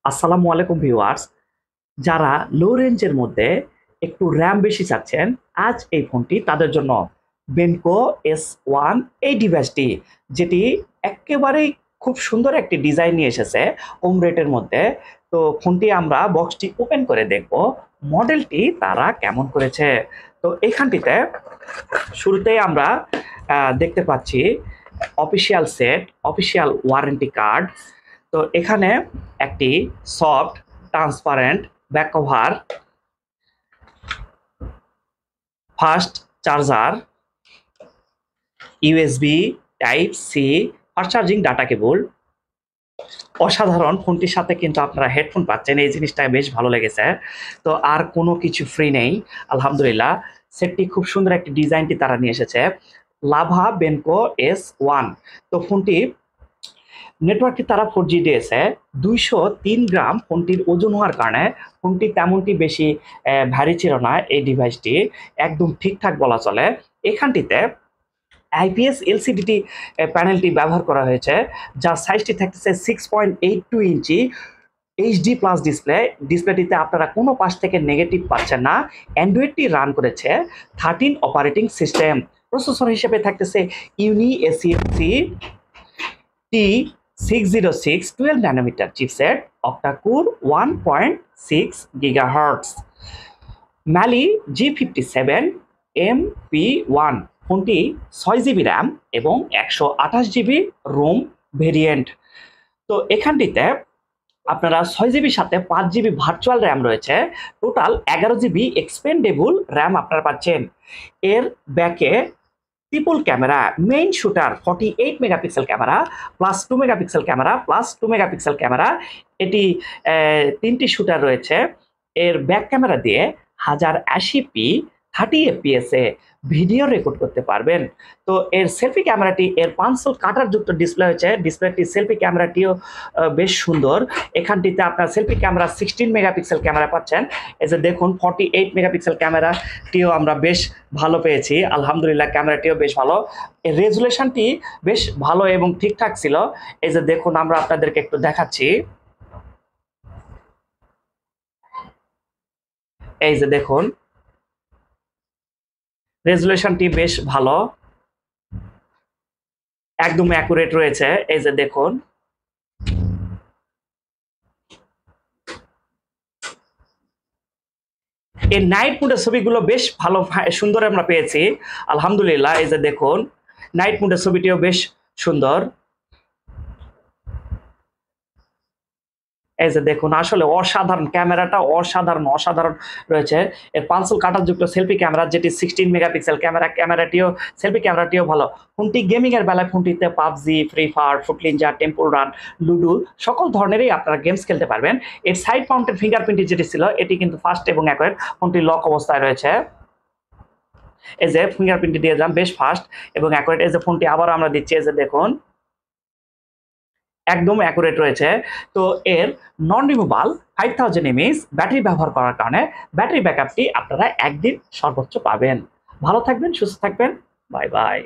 আসসালামু আলাইকুম ভিউয়ার্স। যারা লো রেঞ্জের মধ্যে একটু র্যাম বেশি চাচ্ছেন, আজ এই ফোনটি তাদের জন্য। বেনকো S1 এই ডিভাইসটি, যেটি এক্কেবারেই খুব সুন্দর একটি ডিজাইন নিয়ে এসেছে কম রেটের মধ্যে। তো ফোনটি আমরা বক্সটি ওপেন করে দেখব মডেলটি তারা কেমন করেছে। তো এখানটিতে শুরুতেই আমরা দেখতে পাচ্ছি official set, official warranty card. তো এখানে একটি soft transparent back cover, fast charger, USB type C, fast charging data cable. অসাধারণ, ফোনটির সাথে কিন্তু আপনারা হেডফোন পাচ্ছেন, এই জিনিসটা বেশ ভালো লেগেছে। তো আর কোনো কিছু ফ্রি নেই, আলহামদুলিল্লাহ। সেটটি খুব সুন্দর একটি ডিজাইনটি তারা নিয়ে এসেছে, লাভা বেনকো S1। তো ফোনটি নেটওয়ার্কটি তারা 4G দিয়েছে, 203 গ্রাম ফোনটির ওজন হওয়ার কারণে ফোনটি তেমনটি বেশি ভারী ছিল না। এই ডিভাইসটি একদম ঠিকঠাক বলা চলে। এখানটিতে আইপিএস এলসিডি প্যানেলটি ব্যবহার করা হয়েছে, যার সাইজটি থাকতেছে 6.82 ইঞ্চি এইচডি প্লাস ডিসপ্লে। ডিসপ্লেটিতে আপনারা কোনো পাশ থেকে নেগেটিভ পাচ্ছেন না। অ্যান্ড্রয়েডটি রান করেছে 13 অপারেটিং সিস্টেম। প্রসেসর হিসেবে থাকতেছে ইউনি এসিএফসি T606 12 nanometer chipset, octa core 1.6 gigahertz, Mali G57 MP1। ফোনটি 6GB র্যাম এবং 128GB রোম ভেরিয়েন্ট। তো এখানটিতে আপনারা 6GB সাথে 5GB ভার্চুয়াল র্যাম রয়েছে, টোটাল 11GB এক্সপেন্ডেবল র্যাম আপনারা পাচ্ছেন। এর ব্যাকে triple camera, main shooter 48 megapixel camera plus 2 megapixel camera plus 2 megapixel camera, এটি 3টি শুটার রয়েছে। এর ব্যাক ক্যামেরা দিয়ে 1080p 30 fps এ ভিডিও রেকর্ড করতে পারবেন। তো এর সেলফি ক্যামেরাটি, এর পাঁচশো কাটার যুক্ত ডিসপ্লে হয়েছে, ডিসপ্লেটি সেলফি ক্যামেরাটিও বেশ সুন্দর। এখানটিতে আপনার সেলফি ক্যামেরা 16 মেগাপিক্সেল ক্যামেরা পাচ্ছেন। এই যে দেখুন 48 মেগাপিক্সেল ক্যামেরাটিও আমরা বেশ ভালো পেয়েছি, আলহামদুলিল্লাহ। ক্যামেরাটিও বেশ ভালো, এর রেজুলেশনটি বেশ ভালো এবং ঠিকঠাক ছিল। এই যে দেখুন, আমরা আপনাদেরকে একটু দেখাচ্ছি। এই যে দেখুন, রেজুলেশনটি বেশ ভালো, একদম অ্যাকুরেট রয়েছে। এই যে দেখুন, এই নাইট মোডের ছবিগুলো বেশ ভালো সুন্দর আমরা পেয়েছি, আলহামদুলিল্লাহ। এই যে দেখুন, নাইট মোডের ছবিটিও বেশ সুন্দর। এই যে দেখুন, আসলে অসাধারণ, ক্যামেরাটা অসাধারণ অসাধারণ রয়েছে। এর পাঁচশো কাটার যুক্ত সেলফি ক্যামেরা, যেটি 16 মেগাপিক্সেল ক্যামেরাটিও, সেলফি ক্যামেরাটিও ভালো। ফোনটি গেমিং এর বেলায় ফোনটিতে PUBG, free fire, fruit ninja, temple run, ludo সকল ধরনেরই আপনারা গেমস খেলতে পারবেন। এর সাইড মাউন্টেড ফিঙ্গারপ্রিন্ট যেটি ছিল, এটি কিন্তু ফাস্ট এবং অ্যাকুরেট। ফোনটি লক অবস্থায় রয়েছে। এই যে ফিঙ্গারপ্রিন্টটি দিয়ে যান, বেশ ফাস্ট এবং অ্যাকুরেট। এই যে ফোনটি আবার আমরা দিচ্ছি, এই যে দেখুন, একদম অ্যাকুরেট রয়েছে। তো এর নন রিমুভাল 5000 mAh ব্যাটারি ব্যবহার করার কারণে ব্যাটারি ব্যাকআপটি আপনারা একদিন সর্বোচ্চ পাবেন। ভালো থাকবেন, সুস্থ থাকবেন, বাই বাই।